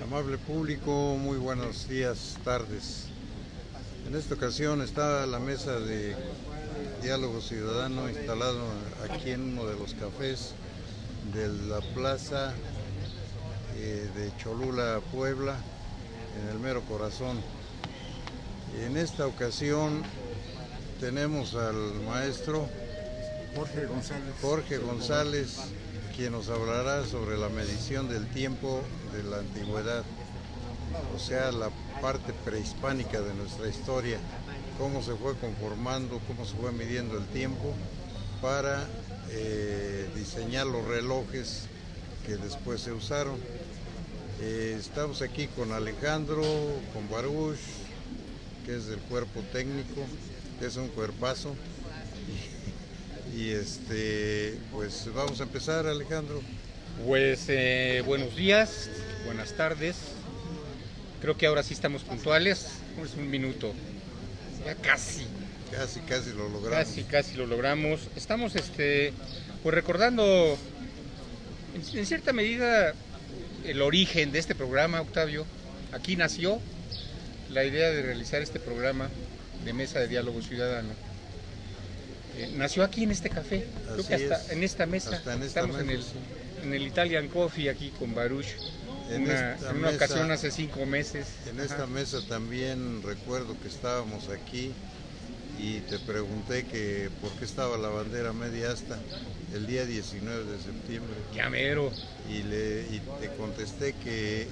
Amable público, muy buenos días, tardes. En esta ocasión está la mesa de diálogo ciudadano instalado aquí en uno de los cafés de la plaza de Cholula, Puebla, en el mero corazón. En esta ocasión tenemos al maestro Jorge González, quien nos hablará sobre la medición del tiempo de la antigüedad, o sea, la parte prehispánica de nuestra historia, cómo se fue conformando, cómo se fue midiendo el tiempo para diseñar los relojes que después se usaron. Estamos aquí con Alejandro, con Baruch, que es del cuerpo técnico, que es un cuerpazo. Pues vamos a empezar, Alejandro. Pues buenos días, buenas tardes. Creo que ahora sí estamos puntuales. Es un minuto. Ya casi lo logramos. Casi lo logramos. Estamos pues recordando en cierta medida el origen de este programa, Octavio. Aquí nació la idea de realizar este programa de mesa de diálogo ciudadano. Nació aquí en este café, creo que hasta en esta mesa. Estamos en el Italian Coffee aquí con Baruch, en una ocasión hace 5 meses. En esta mesa también recuerdo que estábamos aquí y te pregunté que por qué estaba la bandera media asta el día 19 de septiembre. Ya mero. Y te contesté que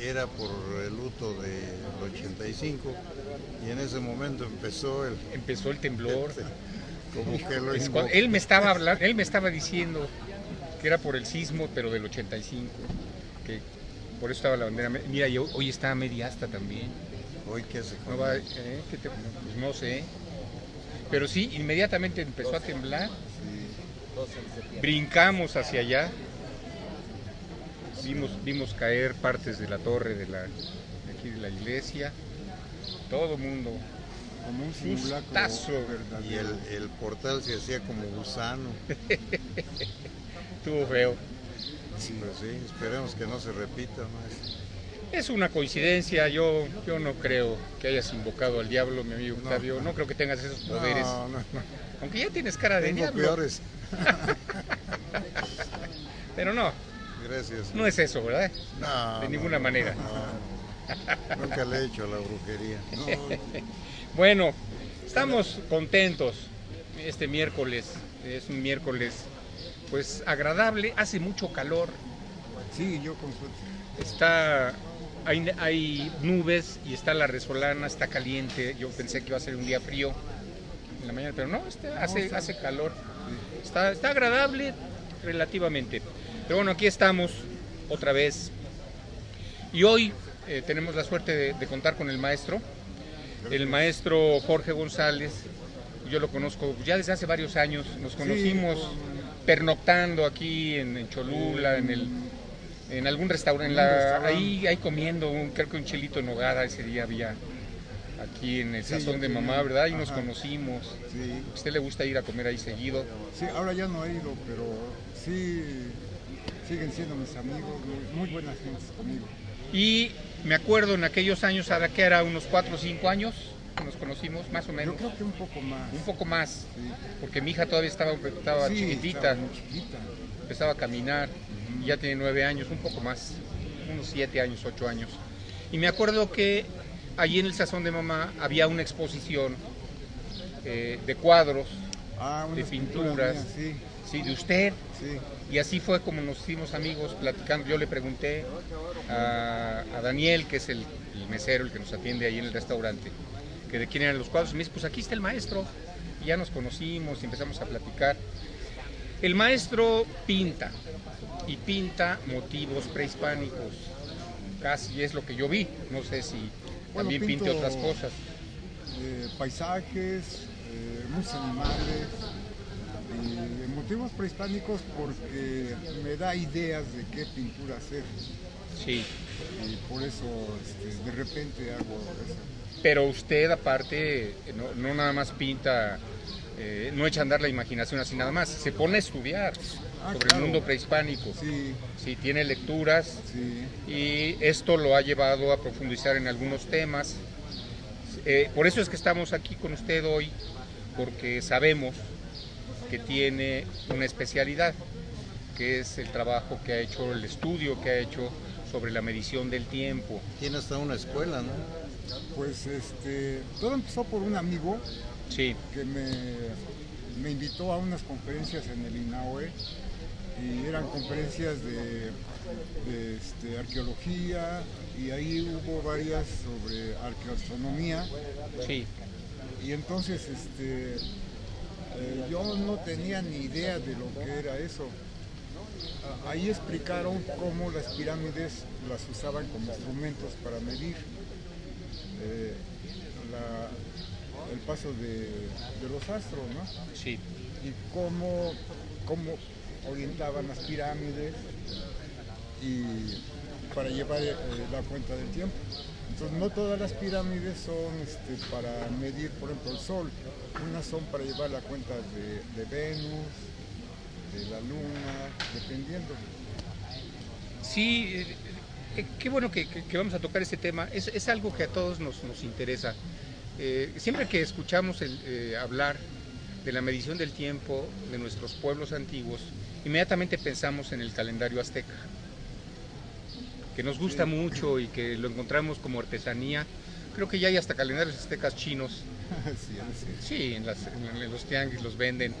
era por el luto del 85 y en ese momento empezó el temblor. Como que él me estaba diciendo que era por el sismo, pero del 85, que por eso estaba la bandera. Mira, hoy está media asta también. ¿Hoy qué se come? Pues no sé. Pero sí, inmediatamente empezó a temblar. Sí. Brincamos hacia allá. Vimos caer partes de la torre de aquí de la iglesia. Todo mundo. Como un simulacro verdadero. Y el portal se hacía como gusano. Estuvo feo. Sí. Pues sí, esperemos que no se repita más. Es una coincidencia, yo no creo que hayas invocado al diablo, mi amigo Octavio. No creo que tengas esos poderes. No. Aunque ya tienes cara de Tengo diablo. peores. Pero no. Gracias. No es eso, ¿verdad? No. De ninguna manera. No. Nunca le he hecho a la brujería. No. Bueno, estamos contentos este miércoles. Es un miércoles pues agradable, hace mucho calor. Sí, yo con suerte. Hay nubes y está la resolana, está caliente. Yo pensé que iba a ser un día frío en la mañana, pero no, hace calor. Está agradable relativamente. Pero bueno, aquí estamos otra vez. Y hoy tenemos la suerte de contar con el maestro Jorge González. Yo lo conozco ya desde hace varios años. Nos conocimos pernoctando aquí en Cholula, en algún restaurante, ahí comiendo, creo que un chilito en nogada ese día había aquí en el Sazón de Mamá, ¿verdad? Y nos conocimos. Sí. ¿A usted le gusta ir a comer ahí seguido? Sí, ahora ya no he ido, pero sí siguen siendo mis amigos, muy buenas gentes conmigo. Y me acuerdo en aquellos años, ¿ahora qué era? Unos 4 o 5 años que nos conocimos, más o menos. Yo creo que un poco más. Un poco más, Sí. porque mi hija todavía estaba chiquitita, estaba muy chiquita. empezaba a caminar, y ya tiene 9 años, un poco más, unos 7 años, 8 años. Y me acuerdo que allí en el Sazón de Mamá había una exposición de cuadros, de pinturas, sí, de usted. Sí. Y así fue como nos hicimos amigos platicando. Yo le pregunté a Daniel, que es el mesero, el que nos atiende ahí en el restaurante, que de quién eran los cuadros. Y me dice, pues aquí está el maestro. Y ya nos conocimos y empezamos a platicar. El maestro pinta, y pinta motivos prehispánicos. Casi es lo que yo vi. No sé si también pinte otras cosas. Paisajes, muchos animales. Motivos prehispánicos porque me da ideas de qué pintura hacer. Sí. Y por eso de repente hago eso. Pero usted aparte no nada más pinta, no echa a andar la imaginación así nada más, se pone a estudiar. sobre claro. el mundo prehispánico. Sí, Sí, tiene lecturas sí. y esto lo ha llevado a profundizar en algunos temas. Por eso es que estamos aquí con usted hoy, porque sabemos que tiene una especialidad, que es el trabajo que ha hecho, el estudio que ha hecho sobre la medición del tiempo. Tiene hasta una escuela, ¿no? Pues todo empezó por un amigo Sí, que me invitó a unas conferencias en el INAOE y eran conferencias de arqueología y ahí hubo varias sobre arqueoastronomía sí, y entonces yo no tenía ni idea de lo que era eso. Ahí explicaron cómo las pirámides las usaban como instrumentos para medir el paso de los astros, ¿no? sí. Y cómo orientaban las pirámides y para llevar la cuenta del tiempo. Entonces no todas las pirámides son para medir, por ejemplo, el Sol. Unas son para llevar la cuenta de Venus, de la Luna, dependiendo. Sí, qué bueno que vamos a tocar este tema. Es algo que a todos nos interesa. Siempre que escuchamos hablar de la medición del tiempo de nuestros pueblos antiguos, inmediatamente pensamos en el calendario azteca, que nos gusta mucho y que lo encontramos como artesanía. Creo que ya hay hasta calendarios aztecas chinos. Sí, en los tianguis los venden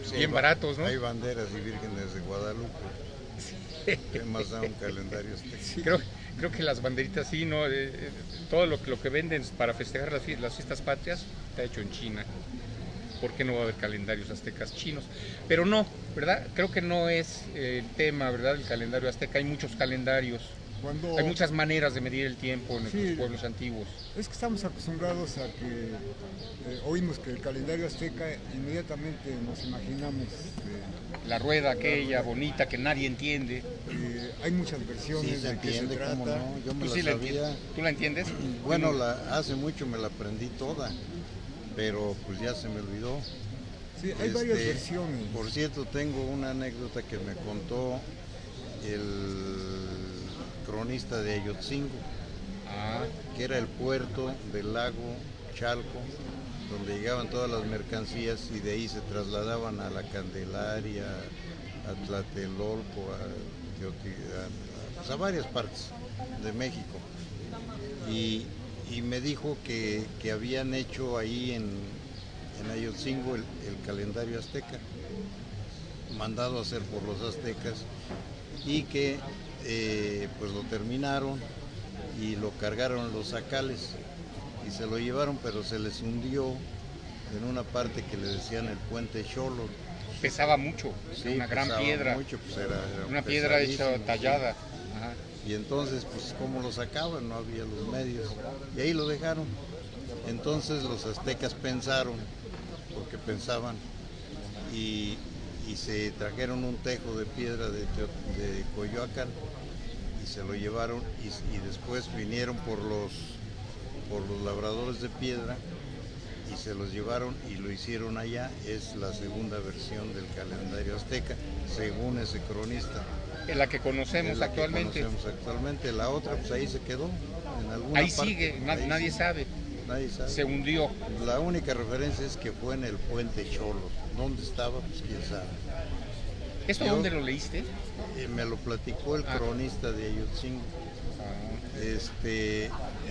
Sí, bien baratos, ¿no? Hay banderas y vírgenes de Guadalupe. ¿Qué más da un calendario azteca? Creo que las banderitas sí, ¿no? Todo lo que venden para festejar las fiestas patrias está hecho en China. ¿Por qué no va a haber calendarios aztecas chinos? Pero no, ¿verdad? Creo que no es el tema, ¿verdad? El calendario azteca. Hay muchos calendarios. Hay muchas maneras de medir el tiempo en nuestros pueblos antiguos. Es que estamos acostumbrados a que oímos que el calendario azteca, inmediatamente nos imaginamos La rueda aquella bonita que nadie entiende. hay muchas versiones Sí, se de qué se entiende, trata. cómo no. Yo me ¿Tú la sí la sabía. entiendes? ¿Tú la entiendes? Bueno, hace mucho me la aprendí toda, pero pues ya se me olvidó. Sí, hay varias versiones. Por cierto, tengo una anécdota que me contó el cronista de Ayotzingo, que era el puerto del lago Chalco, donde llegaban todas las mercancías y de ahí se trasladaban a la Candelaria, a Tlatelolco, a varias partes de México. Y me dijo que habían hecho ahí en Ayotzingo el calendario azteca, mandado a hacer por los aztecas, y que pues lo terminaron y lo cargaron en los zacales y se lo llevaron, pero se les hundió en una parte que le decían el puente Xolo. Pesaba mucho, Sí, una gran pesaba piedra, mucho, pues era una piedra hecha pesadísimo, tallada. sí. Ajá. Y entonces, pues, ¿cómo lo sacaban? No había los medios. Y ahí lo dejaron. Entonces los aztecas pensaron, porque pensaban, y se trajeron un tejo de piedra de Coyoacán y se lo llevaron y después vinieron por los labradores de piedra y se los llevaron y lo hicieron allá. Es la segunda versión del calendario azteca, según ese cronista. En la que conocemos Es la que actualmente. conocemos actualmente. La otra, pues ahí se quedó. En alguna Ahí parte. sigue, Ahí nadie sí. sabe. Nadie sabe. Se hundió. La única referencia es que fue en el puente Xolo. ¿Dónde estaba? Pues quién sabe. ¿Esto Yo- dónde lo leíste? Me lo platicó el cronista de Ayotzingo.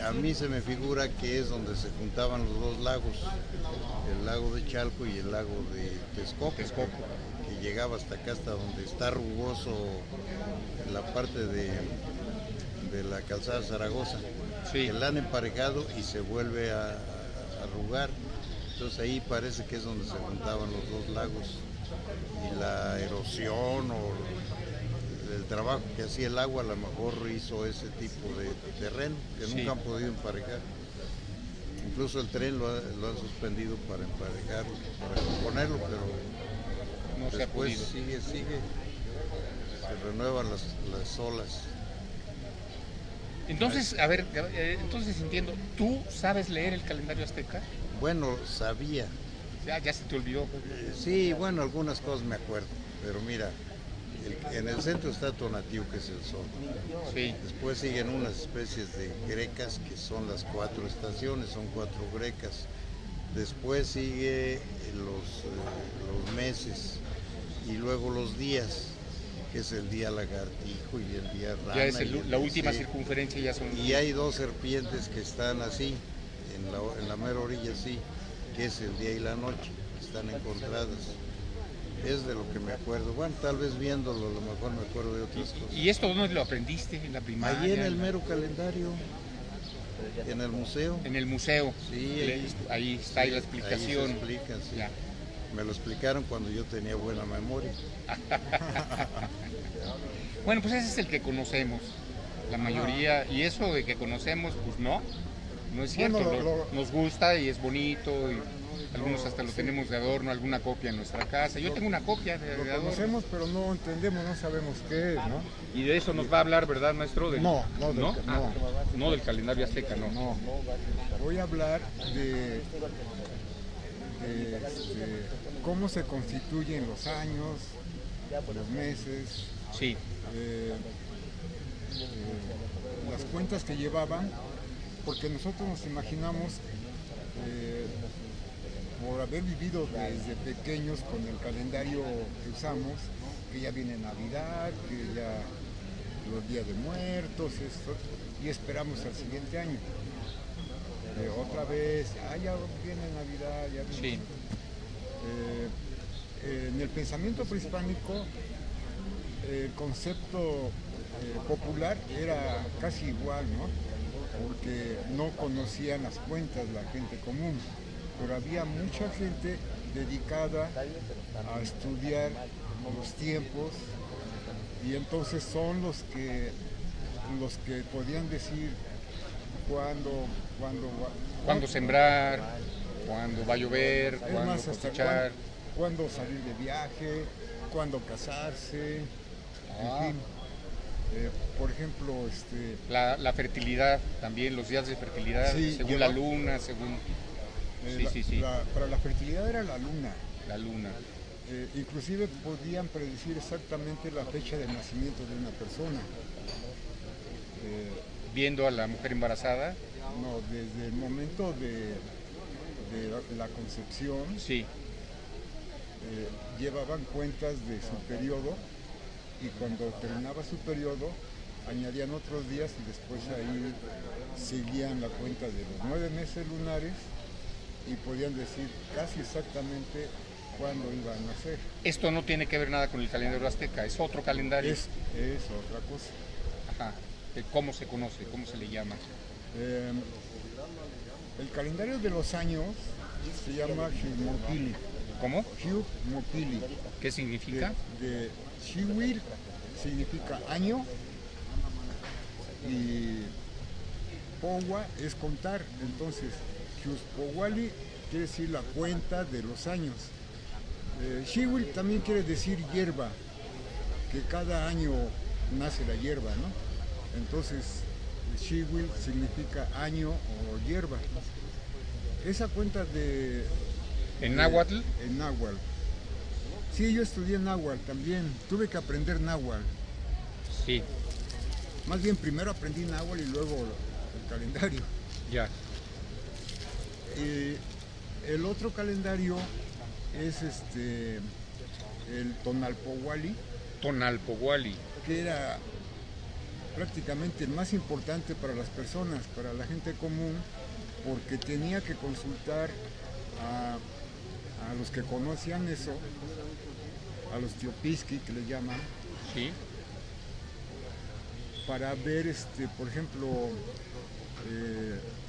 A mí se me figura que es donde se juntaban los dos lagos, el lago de Chalco y el lago de Texcoco, que llegaba hasta acá, hasta donde está rugoso en la parte de la calzada Zaragoza, Sí. que la han emparejado y se vuelve a arrugar. Entonces ahí parece que es donde se juntaban los dos lagos y la erosión o el trabajo que hacía el agua a lo mejor hizo ese tipo de terreno que Sí. nunca han podido emparejar. Incluso el tren lo han suspendido para emparejarlo, para componerlo, pero No se ha después podido. sigue, se renuevan las olas. Entonces, a ver, entonces entiendo, ¿tú sabes leer el calendario azteca? Bueno, sabía, Ya se te olvidó. Sí, bueno, algunas cosas me acuerdo, pero mira, en el centro está Tonatiuh, que es el sol. Sí. Después siguen unas especies de grecas, que son las 4 estaciones, son 4 grecas. Después sigue los meses y luego los días, que es el día lagartijo y el día rana. Ya es la última sí. circunferencia, ya son... Y hay 2 serpientes que están así, en la mera orilla así, que es el día y la noche, están encontradas. Es de lo que me acuerdo. Bueno, tal vez viéndolo, a lo mejor me acuerdo de otras cosas. ¿Y esto dónde lo aprendiste? ¿En la primaria? Allí en el mero calendario, en el museo. En el museo. Sí, ahí está ahí la explicación. Ahí se explican, sí. Ya. Me lo explicaron cuando yo tenía buena memoria. Bueno, pues ese es el que conocemos, la mayoría, y eso de que conocemos, pues no es cierto. Bueno, nos gusta y es bonito, y algunos hasta lo tenemos de adorno, alguna copia en nuestra casa. Yo tengo una copia de Lo adorno. conocemos, pero no entendemos, no sabemos qué es, ¿no? Y de eso nos va a hablar, ¿verdad, maestro? No, No del calendario azteca, no. No, voy a hablar de cómo se constituyen los años, los meses, Sí, las cuentas que llevaban, porque nosotros nos imaginamos, por haber vivido desde pequeños con el calendario que usamos, que ya viene Navidad, que ya los días de muertos, esto, y esperamos al siguiente año. Otra vez, ya viene Navidad, ya viene. sí. En el pensamiento prehispánico, el concepto popular era casi igual, ¿no? Porque no conocían las cuentas la gente común, pero había mucha gente dedicada a estudiar los tiempos, y entonces son los que podían decir Cuándo sembrar, cuándo va a llover, es cuándo más, hasta cosechar. cuándo salir de viaje, cuándo casarse, en fin. Por ejemplo, La fertilidad también, los días de fertilidad, Sí, según la luna, según... Sí. Para la fertilidad era la luna. La luna. Inclusive podían predecir exactamente la fecha de nacimiento de una persona. Viendo a la mujer embarazada. No, desde el momento de la concepción, Sí, llevaban cuentas de su periodo, y cuando terminaba su periodo añadían otros días, y después ahí seguían la cuenta de los 9 meses lunares, y podían decir casi exactamente cuándo iba a nacer. esto no tiene que ver nada con el calendario azteca, es otro calendario. Es otra cosa. Ajá. ¿Cómo se conoce? ¿Cómo se le llama? El calendario de los años se llama Xiuhmopili. ¿Cómo? Xiuhmopili. ¿Qué significa? De Xiuhil significa año, y Powa es contar. Entonces, Xiuhpowali quiere decir la cuenta de los años. Xiuhil también quiere decir hierba, que cada año nace la hierba, ¿no? Entonces, Xiuhil significa año o hierba. Esa cuenta ¿En náhuatl? En náhuatl. Sí, yo estudié náhuatl también. Tuve que aprender náhuatl. Sí, Más bien, primero aprendí náhuatl y luego el calendario. ya. Y el otro calendario es el Tonalpowali, Tonalpowali. que era prácticamente el más importante para las personas, para la gente común, porque tenía que consultar a los que conocían eso, a los tiopisqui, que le llaman, Sí, para ver, por ejemplo,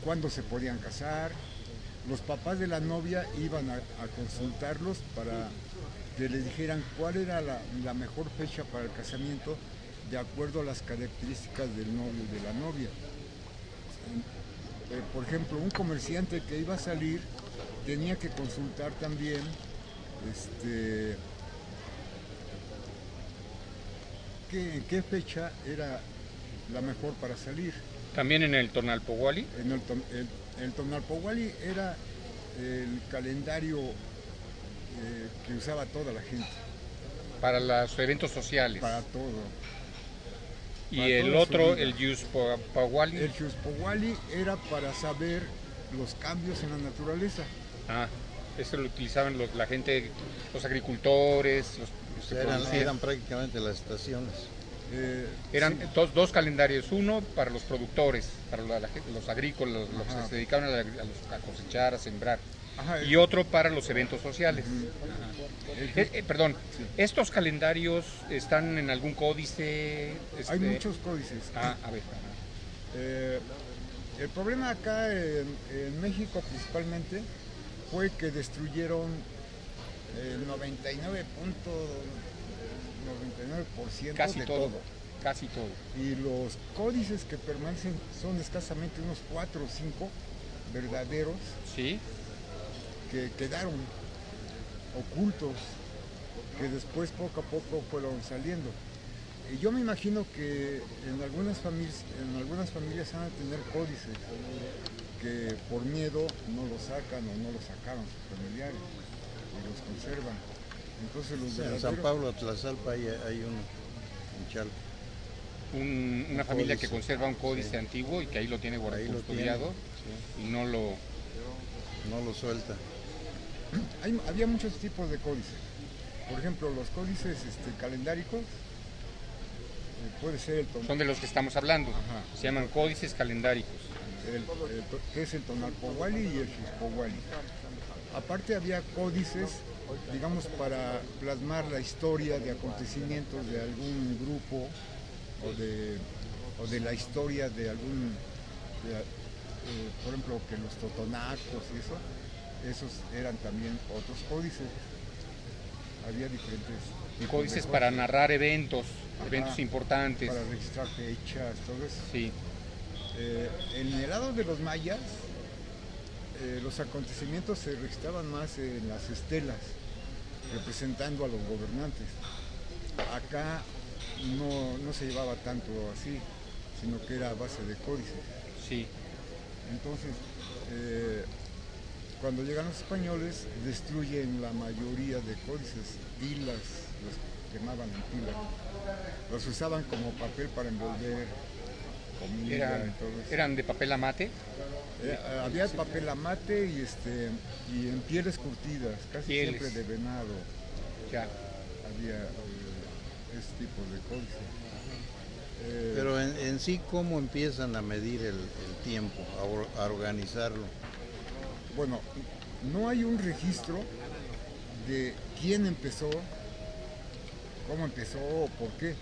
cuándo se podían casar. Los papás de la novia iban a consultarlos para que les dijeran cuál era la mejor fecha para el casamiento, de acuerdo a las características del novio y de la novia. Por ejemplo, un comerciante que iba a salir tenía que consultar también qué fecha era la mejor para salir. también en el Tonalpowali. El Tonalpowali era el calendario que usaba toda la gente, Para los eventos sociales. para todo. Y para el toda su otro, vida. el Yuspawali. El Xuspowali era para saber los cambios en la naturaleza. Ah, eso lo utilizaban la gente, los agricultores, los O que sea, producían. eran prácticamente las estaciones. Eran Sí, dos calendarios, uno para los productores, para los agrícolas, los que Ajá. se dedicaban a cosechar, a sembrar, ajá, y otro para los eventos sociales. Perdón, Sí. ¿estos calendarios están en algún códice? hay muchos códices. A ver. Eh, el problema acá en México principalmente fue que destruyeron el 99.99% Casi de todo, todo. casi todo. Y los códices que permanecen son escasamente unos 4 o 5 verdaderos ¿Sí? que quedaron ocultos, que después poco a poco fueron saliendo. Y yo me imagino que en algunas familias van a tener códices que por miedo no los sacan o no los sacaron sus familiares y los conservan. Entonces los En San verdaderos- Pablo, Atlasalpa, hay uno en Chalco. Una familia que códice. conserva un códice Sí. antiguo y que ahí lo tiene Ahí lo custodiado tiene, y no lo... no lo suelta. había muchos tipos de códices. Por ejemplo, los códices calendáricos, puede ser Son de los que estamos hablando. Ajá. Se llaman códices calendáricos. que es el Tonalpowali y el Xuspowali. Aparte había códices, digamos, para plasmar la historia de acontecimientos de algún grupo o de la historia de algún, por ejemplo, que los totonacos y eso, esos eran también otros códices. Había diferentes tipos Códices de para códices. narrar eventos Ajá. importantes. Para registrar fechas, todo eso. Sí, En el lado de los mayas, los acontecimientos se registraban más en las estelas, representando a los gobernantes. Acá no se llevaba tanto así, sino que era a base de códices. sí. Entonces, cuando llegan los españoles, destruyen la mayoría de códices, pilas, los quemaban en pilas. Los usaban como papel para envolver comida y todo eso. Eran de papel amate. Había papel amate y en pieles curtidas, casi Pieles. siempre de venado. Ya. Había ese tipo de códices. Pero en sí, ¿cómo empiezan a medir el tiempo, a organizarlo? Bueno, no hay un registro de quién empezó, cómo empezó o por qué,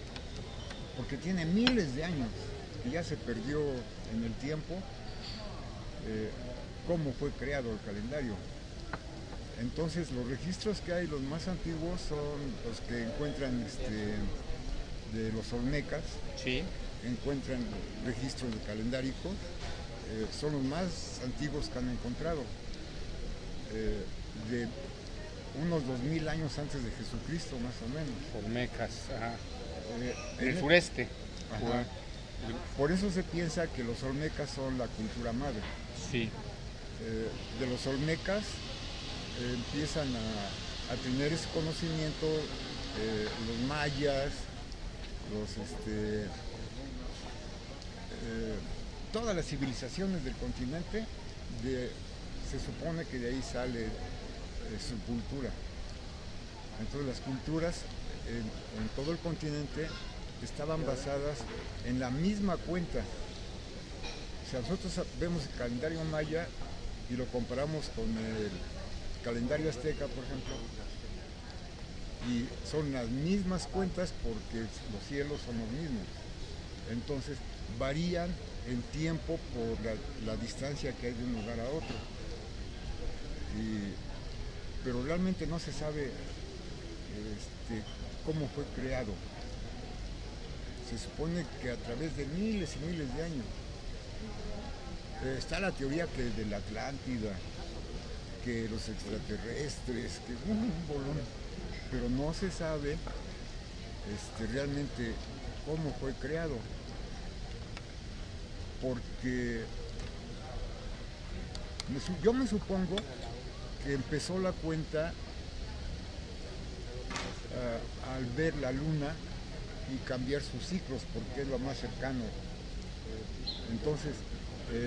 porque tiene miles de años que ya se perdió en el tiempo cómo fue creado el calendario. Entonces los registros que hay, los más antiguos, son los que encuentran de los olmecas, Sí. encuentran registros de calendáricos, son los más antiguos que han encontrado, de unos 2000 años antes de Jesucristo, más o menos. Olmecas. Ajá. En el En- sureste. Ajá. Por eso se piensa que los olmecas son la cultura madre. Sí. De los olmecas empiezan a tener ese conocimiento los mayas, todas las civilizaciones del continente, se supone que de ahí sale su cultura. Entonces las culturas en todo el continente estaban basadas en la misma cuenta. O sea, nosotros vemos el calendario maya y lo comparamos con el calendario azteca, por ejemplo, y son las mismas cuentas porque los cielos son los mismos. Entonces varían en tiempo por la distancia que hay de un lugar a otro. Pero realmente no se sabe cómo fue creado. Se supone que a través de miles y miles de años. Está la teoría que de la Atlántida, que los extraterrestres, que un bolón, pero no se sabe realmente cómo fue creado. Porque yo me supongo que empezó la cuenta al ver la luna y cambiar sus ciclos, porque es lo más cercano. Entonces,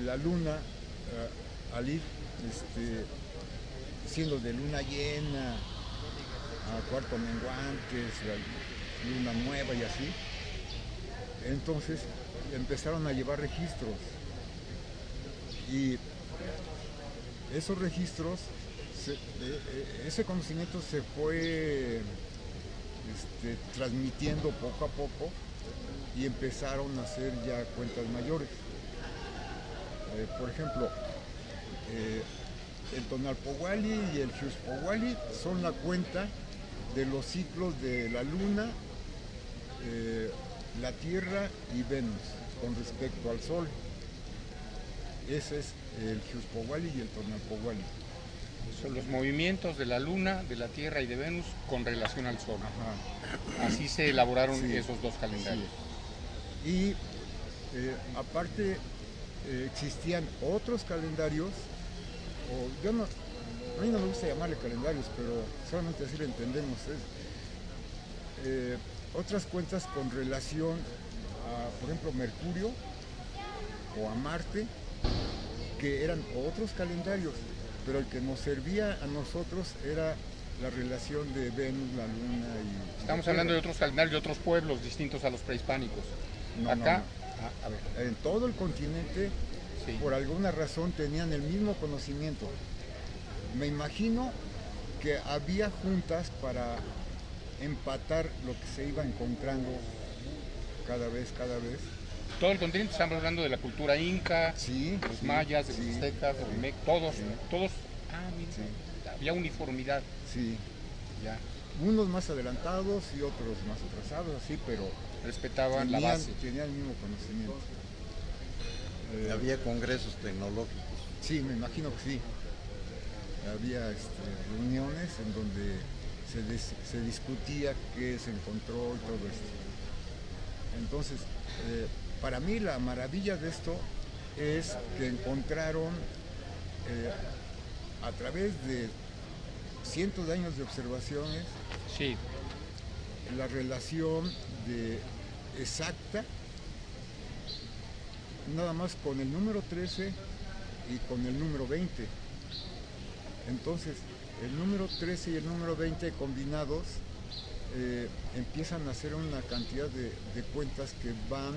la luna, al ir siendo de luna llena a cuarto menguante, la luna nueva y así, entonces empezaron a llevar registros. Y esos registros, ese conocimiento se fue transmitiendo poco a poco y empezaron a hacer ya cuentas mayores. Por ejemplo, el Tonalpohualli y el Xiuhpohualli son la cuenta de los ciclos de la Luna, la Tierra y Venus con respecto al Sol. Ese es el Xiuhpohualli y el Tonalpohualli. Son los movimientos de la Luna, de la Tierra y de Venus con relación al Sol. Ajá. Así se elaboraron esos dos calendarios. Sí. Y aparte existían otros calendarios, a mí no me gusta llamarle calendarios, pero solamente así lo entendemos. Otras cuentas con relación a, por ejemplo, Mercurio o a Marte, que eran otros calendarios, pero el que nos servía a nosotros era la relación de Venus, la Luna y... Estamos hablando de otros calendarios, de otros pueblos distintos a los prehispánicos. Acá, no. A ver, en todo el continente, sí, por alguna razón tenían el mismo conocimiento. Me imagino que había juntas para empatar lo que se iba encontrando cada vez. Todo el continente, estamos hablando de la cultura inca, sí, de los mayas, de los aztecas, de los mexicas, todos. Mira, sí, había uniformidad. Sí. Ya. Unos más adelantados y otros más atrasados, así, pero respetaban la base. Tenían el mismo conocimiento. Había congresos tecnológicos. Sí, me imagino que sí. Había reuniones en donde se discutía qué se encontró y todo esto. Entonces, para mí la maravilla de esto es que encontraron a través de cientos de años de observaciones, sí, la relación exacta nada más con el número 13 y con el número 20. Entonces, el número 13 y el número 20 combinados empiezan a hacer una cantidad de cuentas que van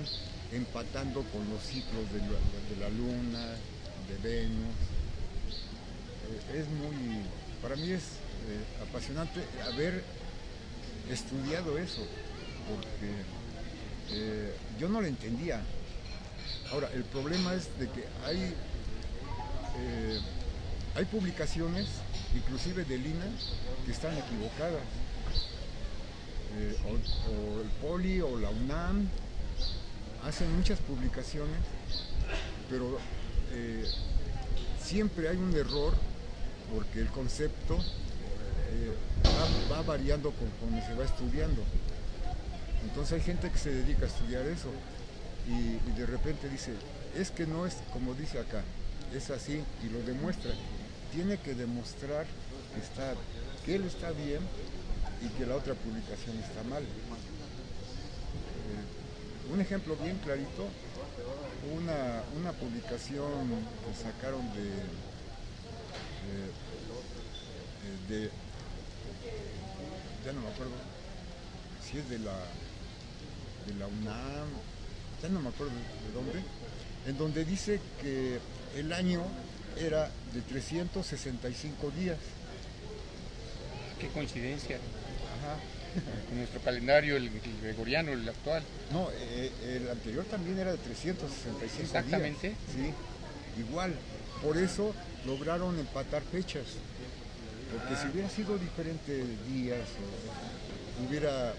empatando con los ciclos de la Luna, de Venus. Para mí es apasionante haber estudiado eso, porque yo no lo entendía. Ahora, el problema es de que hay publicaciones, inclusive de Lina, que están equivocadas. O el Poli o la UNAM hacen muchas publicaciones, pero siempre hay un error porque el concepto va variando conforme se va estudiando. Entonces hay gente que se dedica a estudiar eso y de repente dice, es que no es como dice acá, es así, y lo demuestra. Tiene que demostrar que él está bien y que la otra publicación está mal. Un ejemplo bien clarito, una publicación que sacaron ya no me acuerdo si es de la UNAM, ya no me acuerdo de dónde, en donde dice que el año era de 365 días. Qué coincidencia. Ajá. Con nuestro calendario, el gregoriano, el actual. No, el anterior también era de 365 exactamente días. Sí, igual. Por eso lograron empatar fechas. Porque si hubiera sido diferentes días, hubiera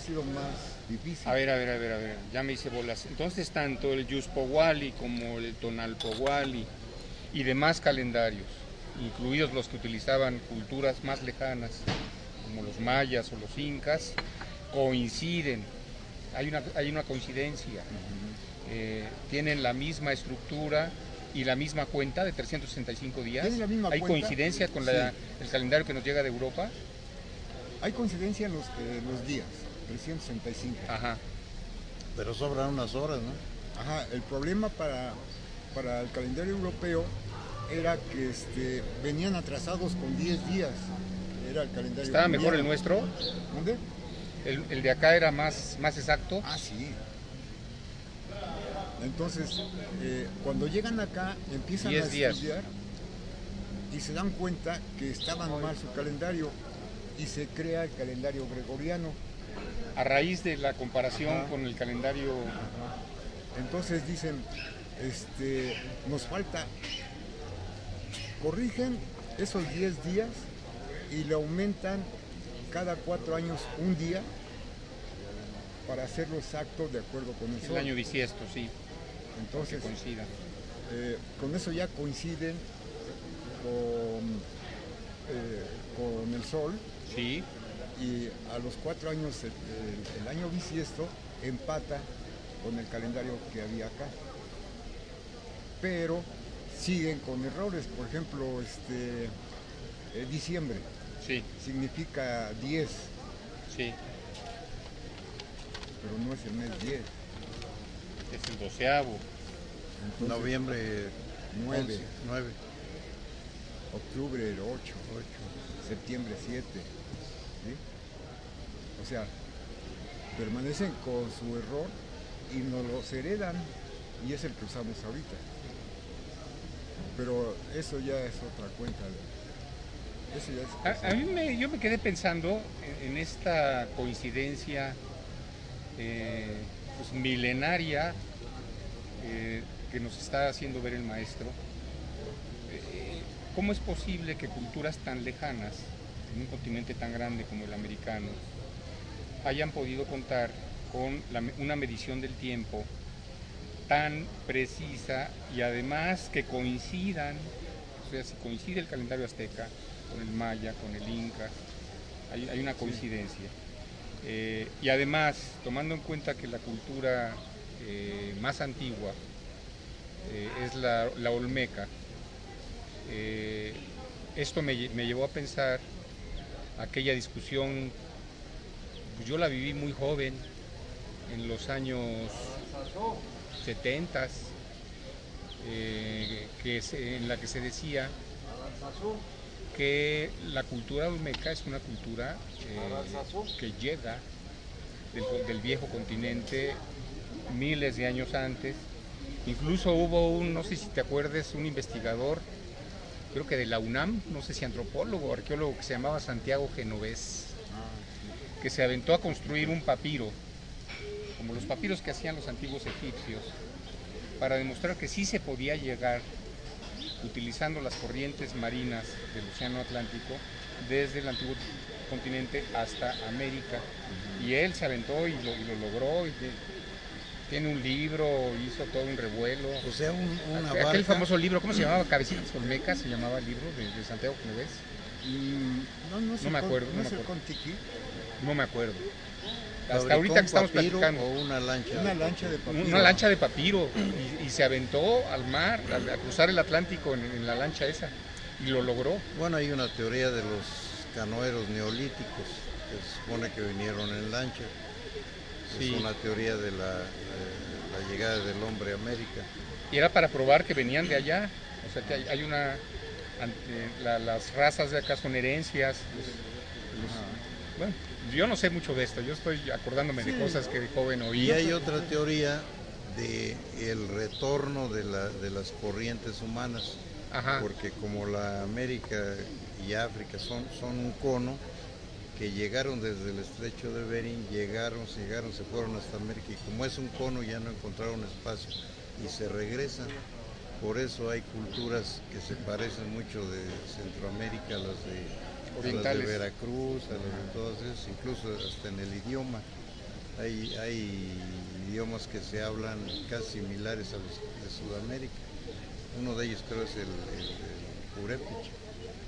sido más difícil. A ver, ya me hice bolas. Entonces, tanto el Xiuhpohualli como el Tonalpohualli y demás calendarios, incluidos los que utilizaban culturas más lejanas, como los mayas o los incas, coinciden. Hay una coincidencia. Tienen la misma estructura y la misma cuenta de 365 días. ¿Tienen la misma ¿Hay cuenta? coincidencia con Sí. el calendario que nos llega de Europa? Hay coincidencia en los días, 365. Ajá. Pero sobran unas horas, ¿no? Ajá, el problema para el calendario europeo era que venían atrasados con 10 días. Era el calendario. ¿Estaba mejor juliano. el nuestro? ¿Dónde? El de acá era más exacto. Ah, sí. Entonces, cuando llegan acá, empiezan 10 a días. estudiar y se dan cuenta que estaban mal su calendario y se crea el calendario gregoriano. A raíz de la comparación Ajá. con el calendario. Entonces dicen, nos falta, corrigen esos 10 días y le aumentan cada 4 años un día para hacerlo exacto de acuerdo con el El sol. año bisiesto, sí, que Entonces, coincida. con eso ya coinciden con el sol Sí, y a los 4 años el año bisiesto empata con el calendario que había acá. Pero siguen con errores, por ejemplo, diciembre sí, significa 10, sí. pero no es el mes 10. Es el 12avo. Entonces, Noviembre 9, 9, octubre el 8, septiembre 7. ¿Sí? O sea, permanecen con su error y nos los heredan y es el que usamos ahorita. Pero eso ya es otra cuenta. Eso ya es cosa. A mí yo me quedé pensando en esta coincidencia pues, milenaria que nos está haciendo ver el maestro. ¿Cómo es posible que culturas tan lejanas, en un continente tan grande como el americano, hayan podido contar con una medición del tiempo tan precisa y además que coincidan, o sea, si coincide el calendario azteca con el maya, con el inca, hay una coincidencia. Y además, tomando en cuenta que la cultura más antigua es la olmeca, esto me llevó a pensar aquella discusión, pues yo la viví muy joven, en los años 70, en la que se decía que la cultura olmeca es una cultura que llega del viejo continente miles de años antes. Incluso hubo no sé si te acuerdas, un investigador, creo que de la UNAM, no sé si antropólogo o arqueólogo, que se llamaba Santiago Genovés, que se aventó a construir un papiro, como los papiros que hacían los antiguos egipcios, para demostrar que sí se podía llegar, utilizando las corrientes marinas del Océano Atlántico, desde el antiguo continente hasta América. Y él se aventó y lo logró. Tiene un libro, hizo todo un revuelo. O sea, una Aquel barca. famoso libro, ¿cómo se llamaba? Cabecitas Olmecas, se llamaba el libro de Santiago Genovés. No me acuerdo, ¿No no es me el acuerdo. Contiqui? No me acuerdo. ¿Fabricó Hasta ahorita que estamos un papiro platicando. o una lancha? Una lancha de papiro. Una lancha de papiro y se aventó al mar, a cruzar el Atlántico en la lancha esa y lo llegó. Bueno, hay una teoría de los canoeros neolíticos que se supone que vinieron en lancha. Sí. Es una teoría de la llegada del hombre a América. Y era para probar que venían de allá, o sea que hay las razas de acá son herencias. Bueno, yo no sé mucho de esto, yo estoy acordándome de cosas que de joven oí. Y hay otra teoría de el retorno de las corrientes humanas. Ajá. Porque como la América y África son un cono, que llegaron desde el estrecho de Bering, se fueron hasta América, y como es un cono ya no encontraron espacio y se regresan. Por eso hay culturas que se parecen mucho de Centroamérica a las de orientales, Veracruz, a las de todas esas, incluso hasta en el idioma. Hay idiomas que se hablan casi similares a los de Sudamérica. Uno de ellos creo es el purépecha.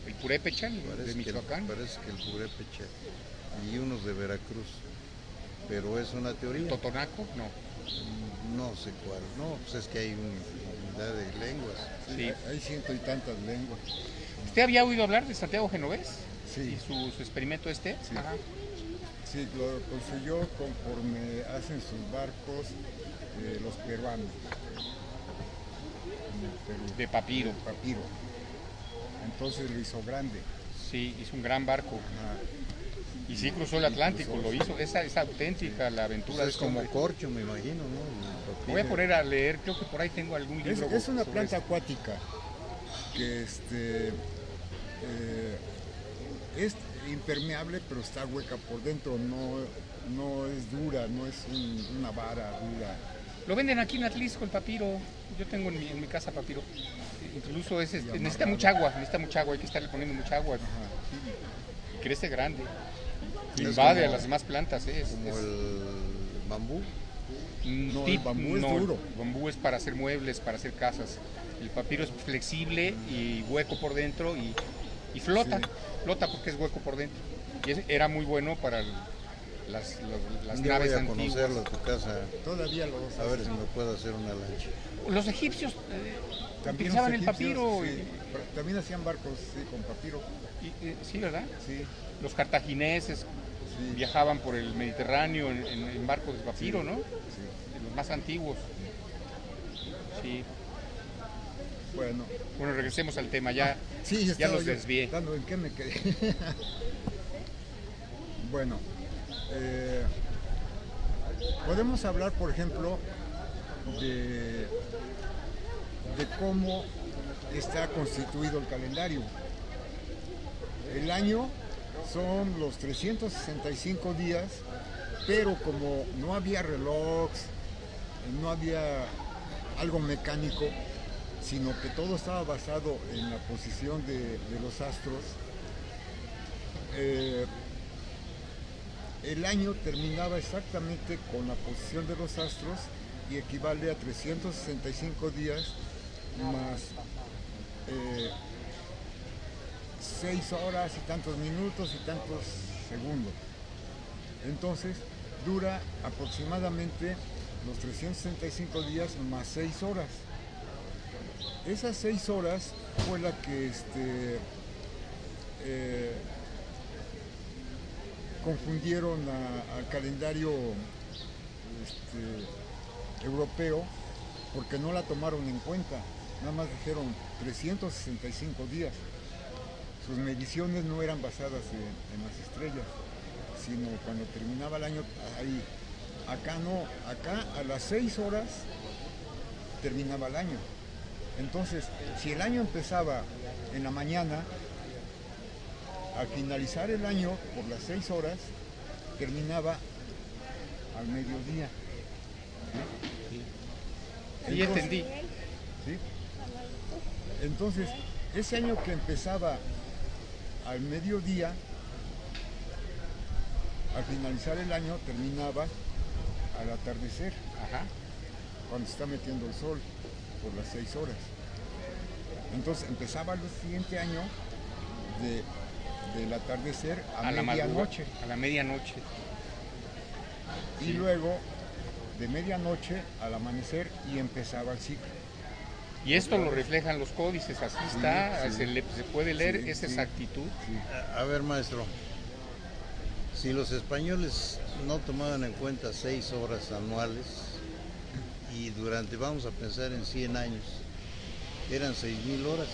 El purépecha de Michoacán. Parece que el purépecha y unos de Veracruz, pero es una teoría. ¿Totonaco? No. No sé cuál, no, pues es que hay una unidad de lenguas. Sí. Hay ciento y tantas lenguas. ¿Usted había oído hablar de Santiago Genovés? Sí. ¿Y su experimento este? Sí. Ajá. Sí, lo construyó conforme hacen sus barcos los peruanos. En el Perú. De papiro. De papiro. Entonces lo hizo grande. Sí, hizo un gran barco. Ajá. Y sí cruzó el Atlántico, lo hizo. Esa es auténtica la aventura de Es este como hombre. corcho, me imagino, ¿no? Me voy a poner a leer, creo que por ahí tengo algún libro. Es una sobre planta esto. acuática que es impermeable, pero está hueca por dentro, no es dura, no es una vara dura. Lo venden aquí en Atlisco, el papiro. Yo tengo en mi casa papiro. Incluso es, necesita amarrado. mucha agua, hay que estarle poniendo mucha agua. Ajá. Y crece grande. Es Invade como- a las demás plantas. Como el bambú. No, el bambú es duro. El bambú es para hacer muebles, para hacer casas. El papiro es flexible y hueco por dentro y flota. Sí. Flota porque es hueco por dentro. Y era muy bueno para las Un día naves voy a antiguas. conocerlo a tu casa, Todavía lo a ver si me puedo hacer una lancha. Los egipcios También utilizaban los el papiro. egipcios, sí, pero también hacían barcos con papiro. Sí, ¿verdad? Sí, Los cartagineses sí, viajaban por el Mediterráneo en barcos de papiro, ¿no? sí. Los más antiguos. Sí. Bueno, Bueno, regresemos al tema. Ya, sí, ya estaba los yo desvié. dando en qué me quedé. Bueno, podemos hablar, por ejemplo, de cómo está constituido el calendario. El año son los 365 días, pero como no había relojes, no había algo mecánico, sino que todo estaba basado en la posición de los astros, el año terminaba exactamente con la posición de los astros y equivale a 365 días más 6 horas y tantos minutos y tantos segundos. Entonces dura aproximadamente los 365 días más 6 horas. Esas 6 horas fue la que confundieron al calendario europeo porque no la tomaron en cuenta. Nada más dijeron 365 días. Sus mediciones no eran basadas en las estrellas, sino cuando terminaba el año ahí. Acá no, acá a las 6 horas terminaba el año. Entonces, si el año empezaba en la mañana, al finalizar el año por las 6 horas, terminaba al mediodía. Sí, entendí. ¿Sí? Entonces, ese año que empezaba al mediodía, al finalizar el año terminaba al atardecer, Ajá. cuando se está metiendo el sol por las 6 horas. Entonces empezaba el siguiente año del atardecer a medianoche. A la medianoche. Y luego de medianoche al amanecer y empezaba el ciclo. Y esto lo reflejan los códices, así está, sí. se puede leer Sí, esa sí. exactitud. Sí. A ver, maestro, si los españoles no tomaban en cuenta 6 horas anuales y durante, vamos a pensar en 100 años, eran 6.000 horas.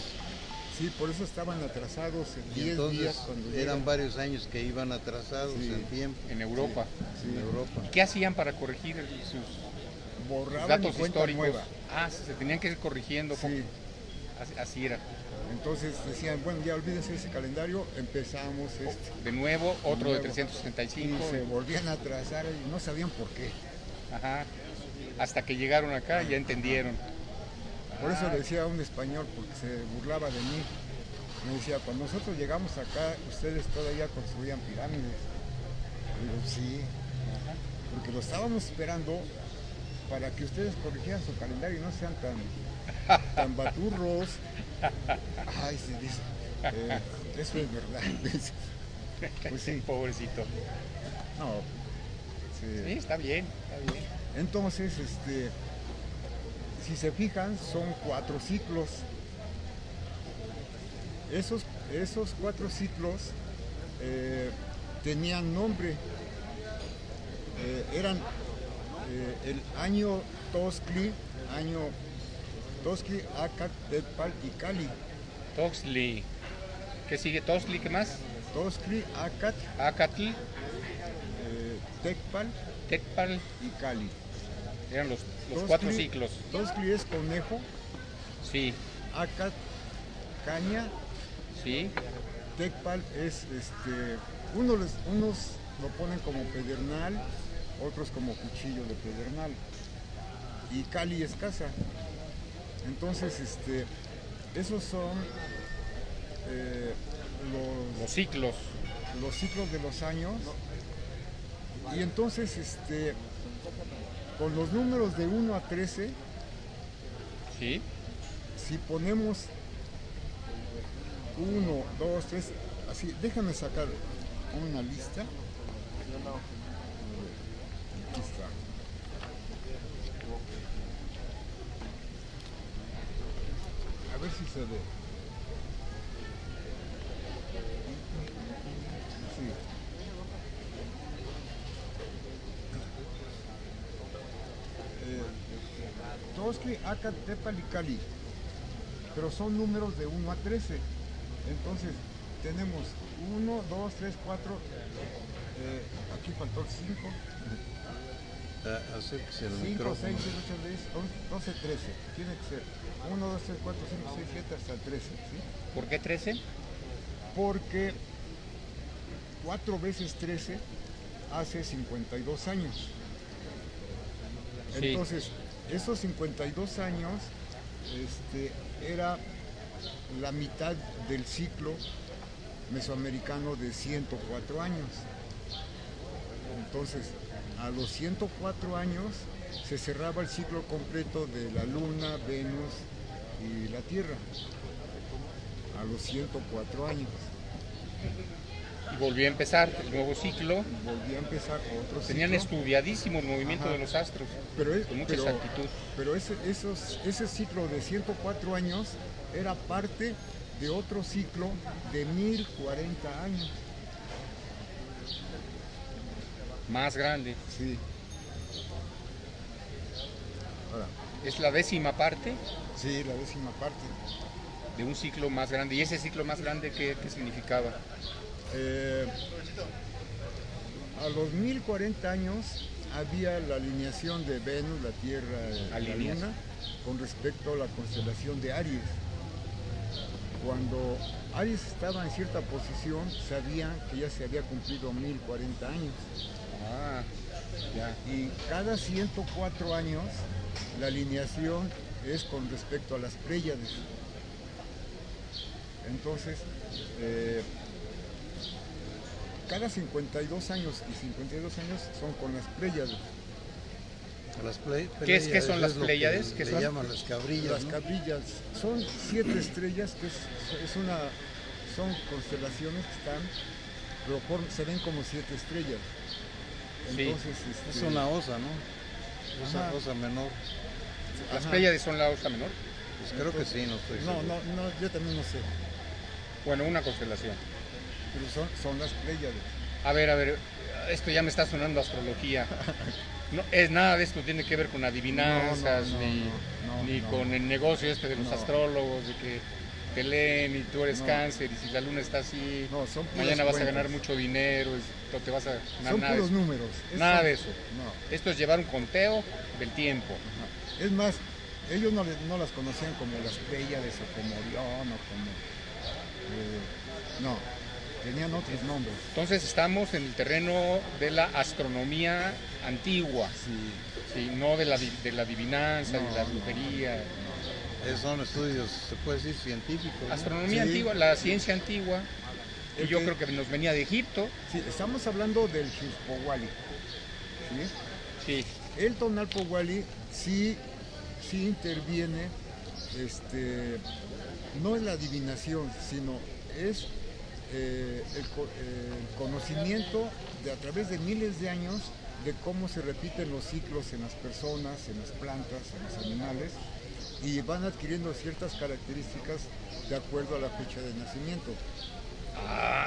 Sí, por eso estaban atrasados en Y 10 entonces días cuando eran llegan. varios años que iban atrasados Sí. en tiempo En Europa. Sí. en Europa. ¿Qué hacían para corregir sus Borraban datos y cuenta históricos? nueva. Se tenían que ir corrigiendo. Sí. Así era. Entonces decían, bueno, ya olvídense ese calendario, empezamos De nuevo, otro de nuevo. 365. Y se volvían a atrasar y no sabían por qué. Ajá. Hasta que llegaron acá y ya entendieron. Por eso le decía a un español, porque se burlaba de mí. Me decía, cuando nosotros llegamos acá, ustedes todavía construían pirámides. Digo, sí, porque lo estábamos esperando para que ustedes corrigieran su calendario y no sean tan baturros. Ay, se dice, eso es verdad. Pues sí, Pobrecito. no. Sí, Sí. está bien. Entonces, si se fijan, son 4 ciclos. Esos 4 ciclos tenían nombre. Eran el año Toxtli, Acat, Tecpal y Cali. Toxtli. ¿Qué sigue? Toxtli, ¿qué más? Toxtli, Acat, Acatl, Tecpal Tecpal. y Cali. Eran los Toxtli- 4 ciclos. Toxtli es conejo, Sí, Acat, caña, sí. Tecpal es unos lo ponen como pedernal, otros como cuchillo de pedernal, y Cali es casa. Entonces esos son Los ciclos. los ciclos de los años. Y entonces con los números de 1 a 13, Sí. si ponemos 1, 2, 3, así, déjame sacar una lista. Aquí está. A ver si se ve. Sí. Toxtli, Acat, Tecpal y Cali, pero son números de 1 a 13. Entonces tenemos 1, 2, 3, 4, aquí faltó el 5, Acérquese al 5, 6, 7, micrófono. 8, 10, 11, 12, 13. Tiene que ser 1, 2, 3, 4, 5, 6, 7 hasta el 13. ¿Sí? ¿Por qué 13? Porque 4 veces 13 hace 52 años. Sí. Entonces, esos 52 años era la mitad del ciclo mesoamericano de 104 años. Entonces, a los 104 años se cerraba el ciclo completo de la Luna, Venus y la Tierra. A los 104 años. Y volvió a empezar el nuevo ciclo. Volvía a empezar otro Tenían ciclo. estudiadísimo el movimiento Ajá. de los astros. Pero, con mucha exactitud. pero ese ciclo de 104 años era parte de otro ciclo de 1040 años. Más grande. Sí. Ahora, Es la 10ª parte sí, la 10ª parte. de un ciclo más grande. ¿Y ese ciclo más grande qué significaba? A los 1040 años había la alineación de Venus, la Tierra y la Alineación. Luna con respecto a la constelación de Aries. Cuando Aries estaba en cierta posición, sabían que ya se había cumplido 1040 años. Ah, ya. Y cada 104 años la alineación es con respecto a las Pléyades. Entonces, cada 52 años y 52 años son con las Pléyades. ¿Qué son las es lo Pléyades? que ¿Qué le son? llaman las cabrillas, Las ¿no? cabrillas son 7 estrellas, que son constelaciones que están, pero se ven como 7 estrellas. Sí. Entonces, Es una osa, ¿no? Ajá. Osa menor. ¿Las Ajá. Pléyades son la osa menor? Pues creo que sí, no estoy No, seguro. no, yo también no sé, Bueno, una constelación. pero son las Pléyades. A ver, esto ya me está sonando astrología. No, nada de esto tiene que ver con adivinanzas, No, ni no. con el negocio de los No. astrólogos, de que te leen y tú eres No. cáncer y si la luna está así, No, son puras mañana vas a cuentas. ganar mucho dinero, te vas a ganar Son nada de puros eso. números. Nada de eso. No. Esto es llevar un conteo del tiempo. Es más, ellos no las conocían como las Pléyades o como Orión o como... no, tenían otros nombres. Entonces estamos en el terreno de la astronomía antigua, Sí, ¿sí? No de la adivinanza, No, de la no, brujería. Son estudios, se puede decir, científicos, ¿no? Astronomía Sí. antigua, la ciencia antigua, y Es yo que- creo que nos venía de Egipto. sí, estamos hablando del Xiuhpohualli. ¿Sí? Sí, El Tonalpohualli sí interviene, no es la adivinación, sino es el conocimiento a través de miles de años de cómo se repiten los ciclos en las personas, en las plantas, en los animales, y van adquiriendo ciertas características de acuerdo a la fecha de nacimiento.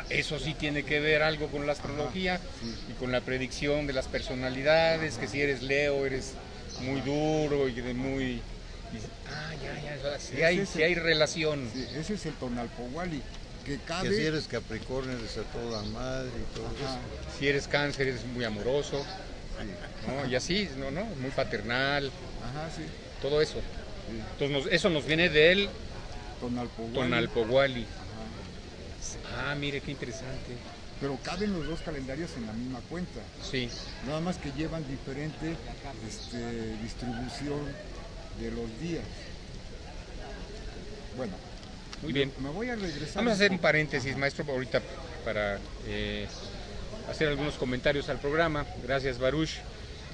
Eso sí tiene que ver algo con la astrología. Sí. Y con la predicción de las personalidades, que si eres Leo eres muy duro y de muy... ya, sí hay relación. Sí, ese es el Tonalpohualli, que cabe... Que si eres Capricornio eres a toda madre y todo Ajá, eso. Si eres Cáncer eres muy amoroso, sí. ¿no? Y así, ¿no? Muy paternal, Ajá, sí. todo eso. Sí. Entonces eso nos viene del Tonalpohualli. Tonalpohualli. Ajá. Mire qué interesante. Pero caben los dos calendarios en la misma cuenta. Sí. Nada más que llevan diferente distribución de los días. Bueno, Muy bien. me voy a regresar. Vamos a hacer un paréntesis, maestro, ahorita para hacer algunos comentarios al programa. Gracias, Baruch.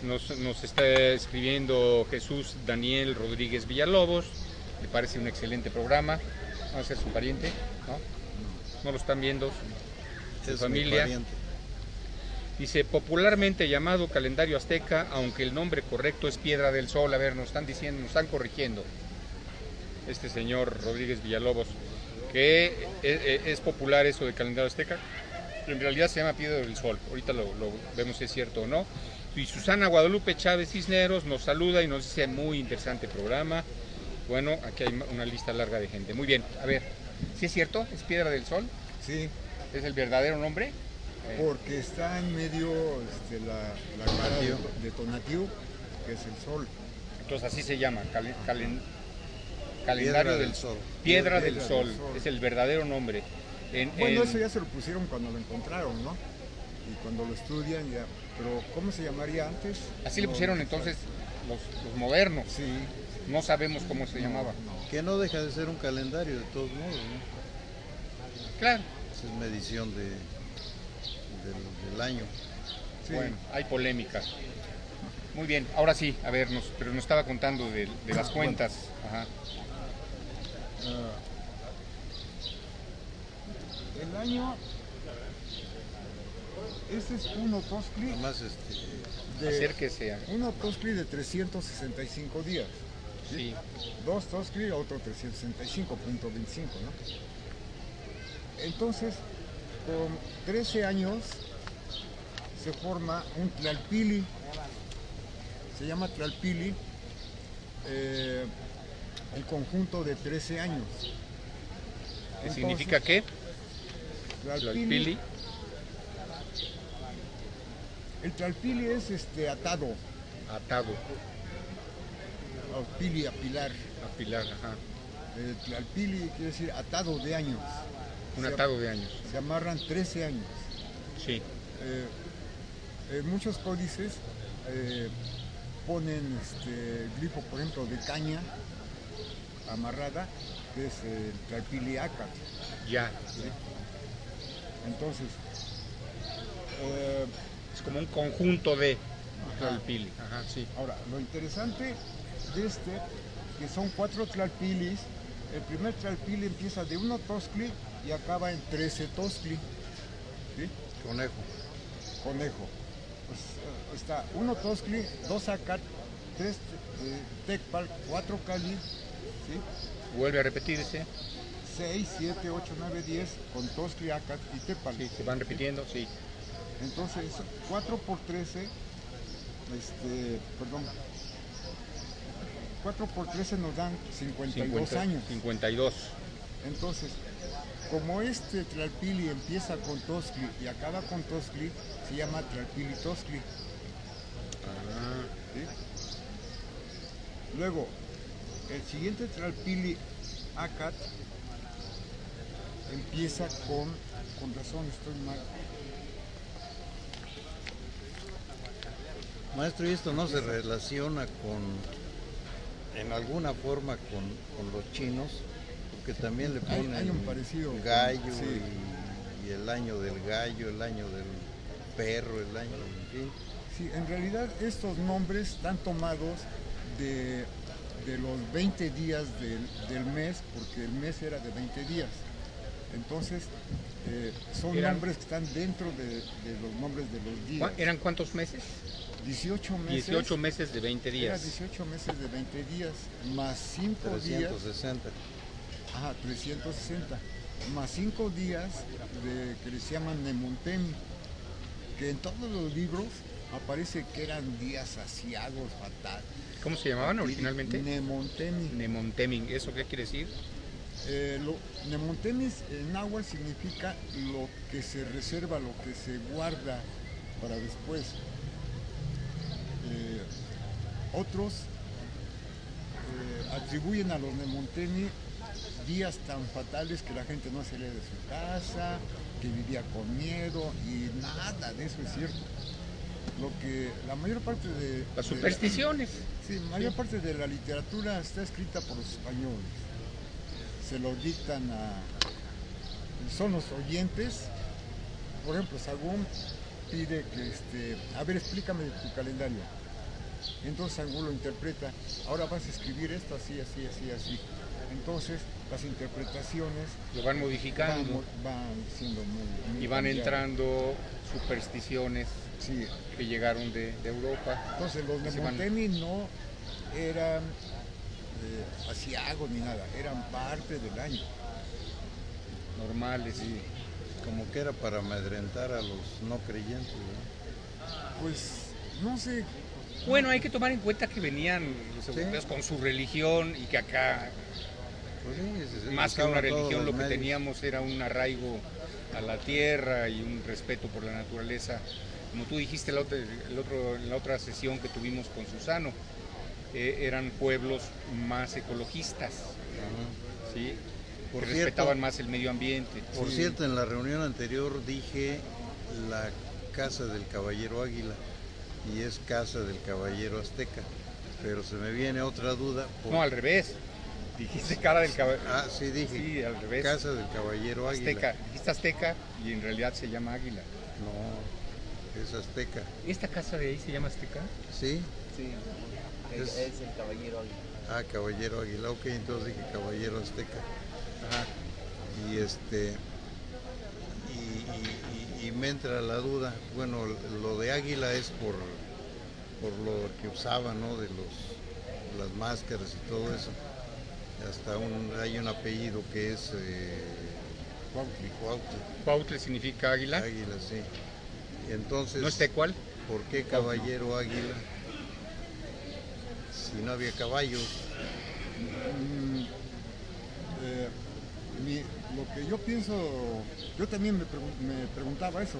Nos está escribiendo Jesús Daniel Rodríguez Villalobos. Le parece un excelente programa. Vamos a ser su pariente, ¿no? No lo están viendo su Es familia. mi pariente. Dice, popularmente llamado calendario azteca, aunque el nombre correcto es Piedra del Sol. A ver, nos están diciendo, nos están corrigiendo. Este señor Rodríguez Villalobos, que es popular eso de calendario azteca, en realidad se llama Piedra del Sol. Ahorita lo vemos si es cierto o no. Y Susana Guadalupe Chávez Cisneros nos saluda y nos dice, muy interesante programa. Bueno, aquí hay una lista larga de gente. Muy bien, a ver, ¿sí es cierto? ¿Es Piedra del Sol? Sí, ¿Es el verdadero nombre? porque está en medio la cara de Tonatiuh, que es el sol. Entonces así se llama, calendario Piedra del del Sol. Piedra del Piedra Sol, del Sol. es el verdadero nombre. Bueno, eso ya se lo pusieron cuando lo encontraron, ¿no? Y cuando lo estudian ya. Pero ¿cómo se llamaría antes? Así le No, pusieron no entonces los modernos. Sí. No sabemos cómo se llamaba. Que no deja de ser un calendario de todos modos, ¿no? Claro. Esa es medición del año. Sí. Bueno, hay polémica. Muy bien, ahora sí, a ver, pero nos estaba contando de las cuentas. Ajá. El año, este es un Otoxtli Además, Acérquese a... un Otoxtli de 365 días. Sí. Dos Toxtli, otro 365.25, ¿no? Entonces, con 13 años se forma un Tlalpili, se llama Tlalpili, el conjunto de 13 años. ¿Qué significa qué? Tlalpili, el Tlalpili es atado, Atado, a pili, a pilar. a pilar, ajá. El Tlalpili quiere decir atado de años. Un Se- atado de años. Se amarran 13 años. Sí. Muchos códices ponen glifo, por ejemplo, de caña amarrada, que es el Tlalpili Acat. Ya. Entonces, Es como un conjunto de Tlalpili. Ajá, sí. ahora, lo interesante de que son 4 Tlalpilis. El primer Tlalpili empieza de 1 Toxtli y acaba en 13 Toxtli. ¿Sí? conejo. Conejo. Pues, está 1 Toxtli, 2 Acat, 3 Tecpal, 4 Cali, ¿sí? Vuelve a repetirse. 6, 7, 8, 9, 10 con Toxtli, Acat y Tecpal. Sí, se van repitiendo, sí. Entonces, 4 por 13, perdón, 4 por 13 nos dan 52 años. 52. Entonces, como Tlalpili empieza con Toxtli y acaba con Toxtli, se llama Tlalpili Toxtli. Ah, ¿Sí? Luego, el siguiente Tlalpili Acat empieza con razón, estoy mal. Maestro, ¿y esto no se relaciona en alguna forma con los chinos? Porque también le ponen Hay un parecido. gallo Sí. y el año del gallo, el año del perro, el año del... Sí, en realidad estos nombres están tomados de los 20 días del mes, porque el mes era de 20 días. Entonces, son nombres que están dentro de los nombres de los días. ¿eran cuántos meses? 18 meses. 18 meses de 20 Era días. 18 meses de 20 días, más 5 días. 360. Ajá, 360. más 5 días que les llaman Nemontemi, que en todos los libros aparece que eran días aciagos, fatal. ¿Cómo se llamaban originalmente? Nemontemi. Nemontemi. ¿Eso qué quiere decir? Nemontemi en náhuatl significa lo que se reserva, lo que se guarda para después. Otros atribuyen a los Nemontemi días tan fatales que la gente no salía de su casa, que vivía con miedo, y nada de eso es cierto. Lo que la mayor parte de Las supersticiones. Sí, la mayor parte de la literatura está escrita por los españoles. Se lo dictan son los oyentes. Por ejemplo, Sagún pide que, a ver, explícame tu calendario. Entonces Sagún lo interpreta, ahora vas a escribir esto así, así, así, así. Entonces las interpretaciones Lo van modificando. van siendo muy Y van cambiadas. entrando supersticiones Sí. que llegaron de Europa. Entonces los Se van- Nemontemi no eran asiagos ni nada, eran parte del año. Normales. Sí. Como que era para amedrentar a los no creyentes, ¿no? Pues no sé, Bueno, hay que tomar en cuenta que venían los europeos con su religión y que acá, Pues sí, más que usaban una todos religión, los lo que medios. teníamos era un arraigo a la tierra y un respeto por la naturaleza. Como tú dijiste en la otra sesión que tuvimos con Susano, eran pueblos más ecologistas, Ajá. ¿sí? Por Que cierto- respetaban más el medio ambiente. Por Sí. cierto, en la reunión anterior dije la casa del caballero Águila y es casa del caballero Azteca, pero se me viene otra duda. No, al revés. Dijiste cara del caballero. Ah, sí dije, Sí, al revés. casa del caballero Águila. Azteca. Dijiste Azteca y en realidad se llama Águila. No, es Azteca. ¿Esta casa de ahí se llama Azteca? ¿Sí? Sí, Es- es el caballero Águila. Ah, caballero Águila, ok, entonces dije caballero Azteca. Ajá. Y y me entra la duda, bueno, lo de Águila es por lo que usaba, ¿no? De las máscaras y todo eso. Hasta hay un apellido que es Cuautli, Cuautle significa águila. Águila, sí. Y entonces, ¿No es Tecual? ¿por qué caballero Águila? Si no había caballos. mm, lo que yo pienso, yo también me preguntaba eso,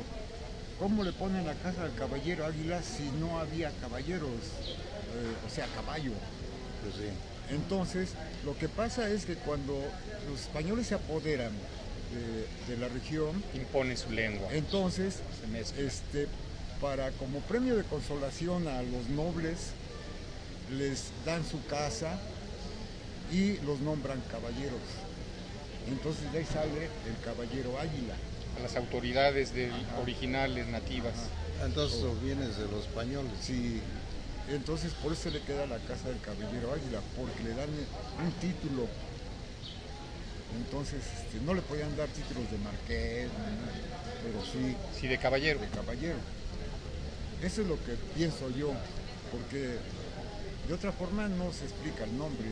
¿cómo le ponen la casa al caballero Águila si no había caballeros, o sea, caballo? Pues sí. Entonces, lo que pasa es que cuando los españoles se apoderan de la región, Impone su lengua. entonces, Se mezcla. para como premio de consolación a los nobles, les dan su casa y los nombran caballeros. Entonces de ahí sale el caballero Águila. A las autoridades originales, nativas. Entonces vienes de los españoles. Sí, entonces por eso le queda la casa del caballero Águila, porque le dan un título. Entonces no le podían dar títulos de marqués, ni nada, pero sí Sí, de caballero. de caballero. Eso es lo que pienso yo, porque de otra forma no se explica el nombre.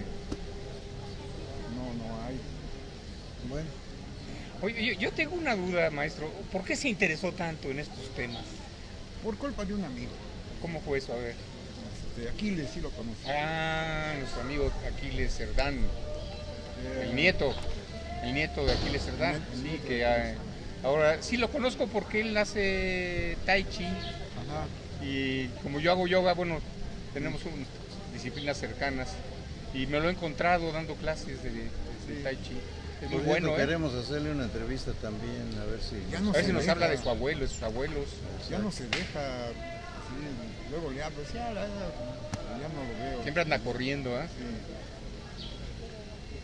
No hay. Bueno, Oye, yo tengo una duda, maestro. ¿Por qué se interesó tanto en estos temas? Por culpa de un amigo. ¿Cómo fue eso? A ver. Aquiles sí lo conoce. Ah, nuestro amigo Aquiles Cerdán, el nieto de Aquiles Cerdán. El Sí, nieto que de ahora sí lo conozco porque él hace tai chi Ajá. y como yo hago yoga, bueno, tenemos disciplinas cercanas y me lo he encontrado dando clases de Sí. tai chi. Es por muy cierto, bueno, ¿eh? queremos hacerle una entrevista también, a ver si... Ya A no ver se si nos deja. habla de su abuelo, de sus abuelos. Ya no se deja. Sí, luego le hablo, sí, ya no lo veo. Siempre anda corriendo, ¿ah?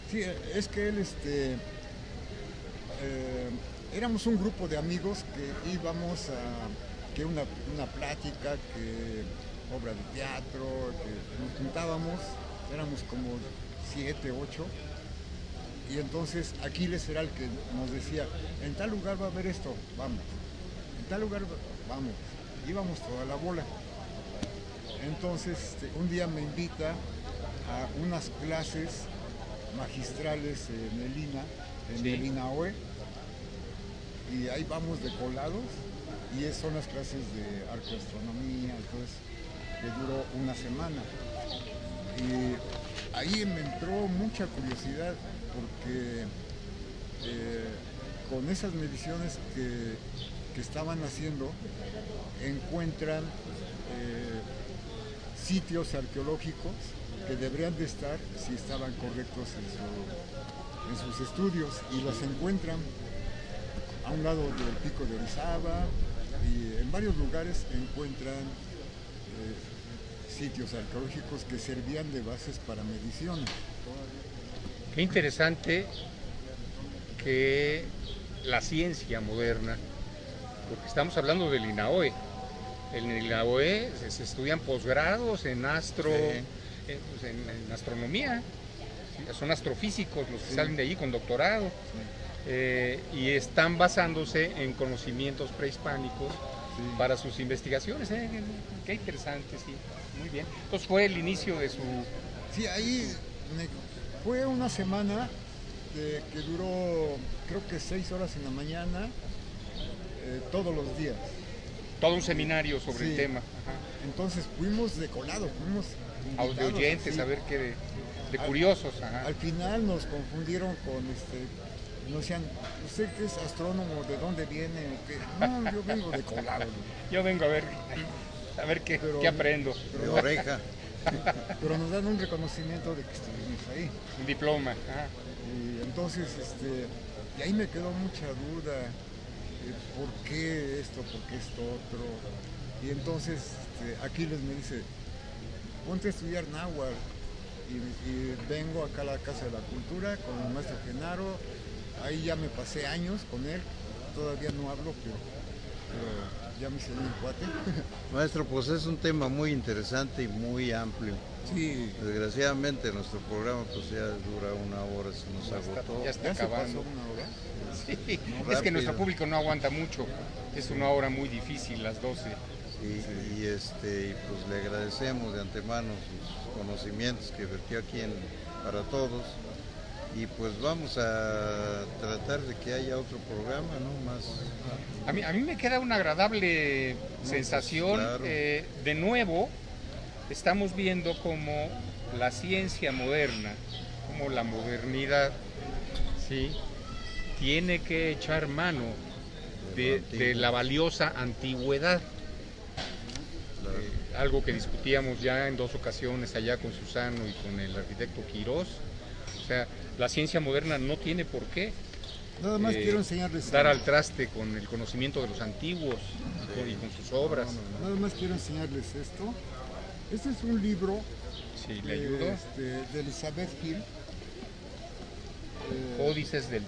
Sí, es que él, éramos un grupo de amigos que íbamos a que una plática, que obra de teatro, que nos juntábamos, éramos como 7, 8, y entonces Aquiles era el que nos decía, en tal lugar va a haber esto, vamos, en tal lugar vamos, íbamos toda la bola. Entonces un día me invita a unas clases magistrales en el INA, en Sí. el INAOE, y ahí vamos de colados, y son las clases de arqueoastronomía, entonces, que duró una semana. Y ahí me entró mucha curiosidad porque con esas mediciones que estaban haciendo encuentran sitios arqueológicos que deberían de estar si estaban correctos en sus estudios, y los encuentran a un lado del pico de Orizaba, y en varios lugares encuentran sitios arqueológicos que servían de bases para mediciones. Qué interesante que la ciencia moderna, porque estamos hablando del INAOE. En el INAOE se estudian posgrados en en astronomía, son astrofísicos los que salen de allí con doctorado, y están basándose en conocimientos prehispánicos para sus investigaciones. Qué interesante, sí, muy bien. Entonces fue el inicio de su... Sí, ahí fue una semana que duró, creo que 6 horas en la mañana, todos los días. Todo un seminario sobre el tema. Ajá. Entonces fuimos de colado, fuimos de oyentes, a ver qué de curiosos. Ajá. Al final nos confundieron con nos decían, ¿usted qué es astrónomo? ¿De dónde viene? ¿O qué? No, yo vengo de colado. Yo vengo a ver qué aprendo. De oreja. Pero nos dan un reconocimiento de que estuvimos ahí. Un diploma. Ajá. Y entonces, y ahí me quedó mucha duda. ¿Por qué esto? ¿Por qué esto otro? Y entonces Aquiles me dice, ponte a estudiar náhuatl. Y vengo acá a la Casa de la Cultura con el maestro Genaro. Ahí ya me pasé años con él. Todavía no hablo, pero ya me hice un cuate. Maestro, pues es un tema muy interesante y muy amplio. Sí. Desgraciadamente nuestro programa pues ya dura 1 hora, se nos agotó. Ya está acabando. ¿Se pasó 1 hora? Sí, es que nuestro público no aguanta mucho. Es una hora muy difícil, las 12. Y pues le agradecemos de antemano sus conocimientos que vertió aquí para todos. Y pues vamos a tratar de que haya otro programa, ¿no? Más. A mí me queda una agradable sensación. Pues, claro. De nuevo, estamos viendo cómo la ciencia moderna, como la modernidad, ¿sí?, tiene que echar mano de la valiosa antigüedad. Algo que discutíamos ya en 2 ocasiones allá con Susano y con el arquitecto Quirós. O sea, la ciencia moderna no tiene por qué Nada más quiero enseñarles dar al traste con el conocimiento de los antiguos y con sus obras. Nada más quiero enseñarles esto. Este es un libro Sí, ¿le ayudo? de Elizabeth Hill. Códices del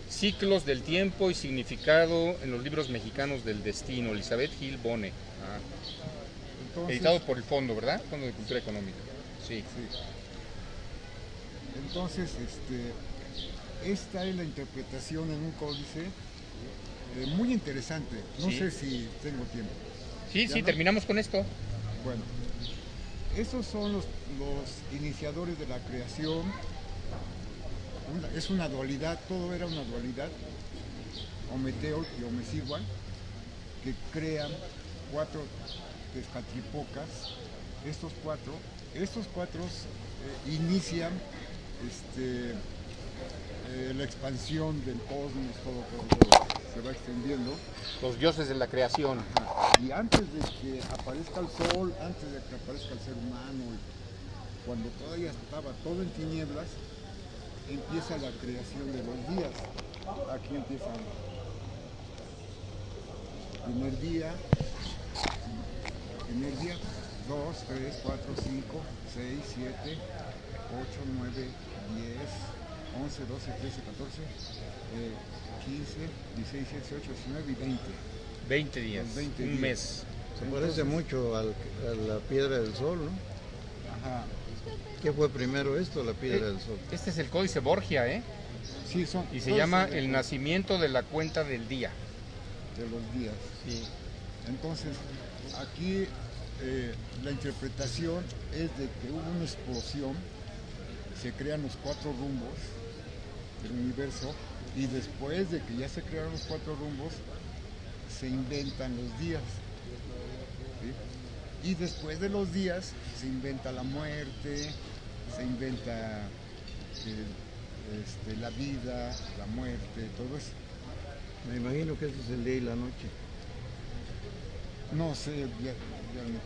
Ciclos del tiempo y significado en los libros mexicanos del destino, Elizabeth Hill Bone. Entonces, Editado por el Fondo, ¿verdad? Fondo de Cultura Económica. Sí. Entonces, esta es la interpretación en un códice muy interesante. No sé si tengo tiempo. Sí, ¿No? terminamos con esto. Bueno, estos son los iniciadores de la creación. Es una dualidad, todo era una dualidad, Ometeo y Omecigual, que crean 4 Tezcatlipocas. Estos cuatro inician la expansión del cosmos, todo se va extendiendo. Los dioses de la creación. Y antes de que aparezca el sol, antes de que aparezca el ser humano, cuando todavía estaba todo en tinieblas, empieza la creación de los días. Aquí empiezan primer día, 2, 3, 4, 5, 6, 7, 8, 9, 10, 11, 12, 13, 14, 15, 16, 17, 18, 19 y 20. 20 días, 20 un días. mes. Se parece mucho a la piedra del sol, ¿no? Ajá. ¿Qué fue primero esto, la piedra del sol? Este es el Códice Borgia, Sí, son y se todos llama son El nacimiento de la cuenta del día. de los días. Sí. Entonces, aquí la interpretación es de que hubo una explosión, se crean los 4 rumbos del universo, Y después de que ya se crearon los 4 rumbos, se inventan los días. ¿Sí? Y después de los días se inventa la muerte, se inventa la vida, la muerte, todo eso. Me imagino que ese es el día y la noche. No sé,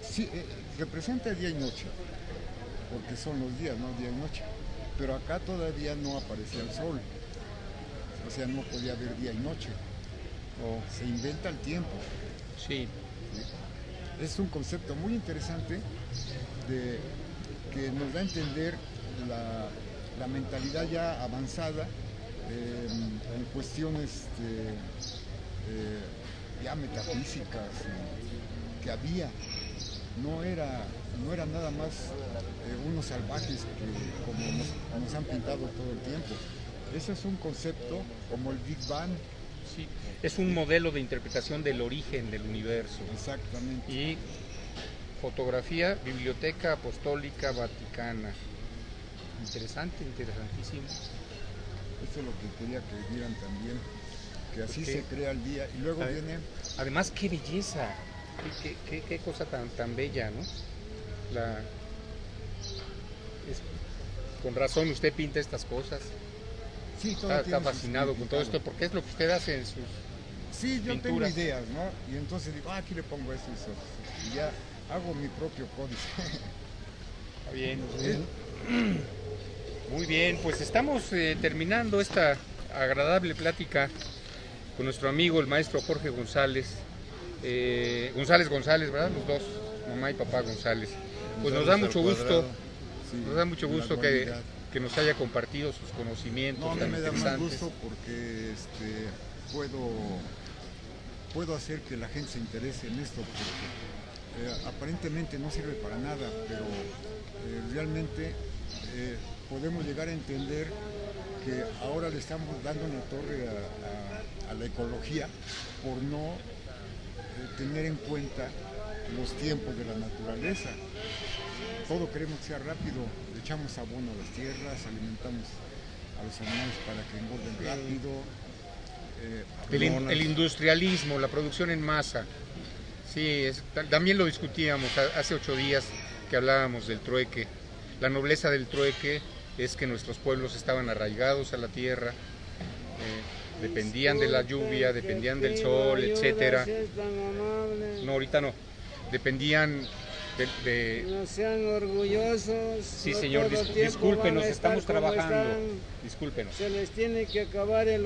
sí, representa día y noche, porque son los días, ¿no? Día y noche. Pero acá todavía no aparecía el sol, o sea, no podía haber día y noche. Se inventa el tiempo. Sí. Es un concepto muy interesante que nos da a entender la mentalidad ya avanzada en cuestiones ya metafísicas que había. No era nada más unos salvajes que como nos han pintado todo el tiempo. Ese es un concepto como el Big Bang. Sí, es un modelo de interpretación del origen del universo. Exactamente. Y fotografía, Biblioteca Apostólica Vaticana. Interesante, interesantísimo. Eso es lo que quería que vieran también, que así se crea el día. Y luego viene... Además, qué belleza, qué cosa tan bella, ¿no? Con razón usted pinta estas cosas. Sí, está fascinado con todo esto, porque es lo que usted hace en sus yo pinturas. tengo ideas, ¿no? Y entonces digo, aquí le pongo esto y eso. Y ya hago mi propio códice. Está bien. Muy bien, pues estamos terminando esta agradable plática con nuestro amigo el maestro Jorge González. González, ¿verdad? Los dos, mamá y papá González. Pues nos da mucho gusto, que nos haya compartido sus conocimientos. No, a mí tan me da más interesantes. gusto porque puedo hacer que la gente se interese en esto, porque aparentemente no sirve para nada, pero realmente podemos llegar a entender que ahora le estamos dando una torre a la ecología por no tener en cuenta los tiempos de la naturaleza. Todo queremos que sea rápido, le echamos abono a las tierras, alimentamos a los animales para que engorden rápido. El industrialismo, la producción en masa. Sí, también lo discutíamos hace 8 días que hablábamos del trueque. La nobleza del trueque es que nuestros pueblos estaban arraigados a la tierra, dependían de la lluvia, dependían del sol, etcétera. No, ahorita no. Dependían No sean orgullosos. Sí, señor, discúlpenos, estamos trabajando. Discúlpenos. Se les tiene que acabar el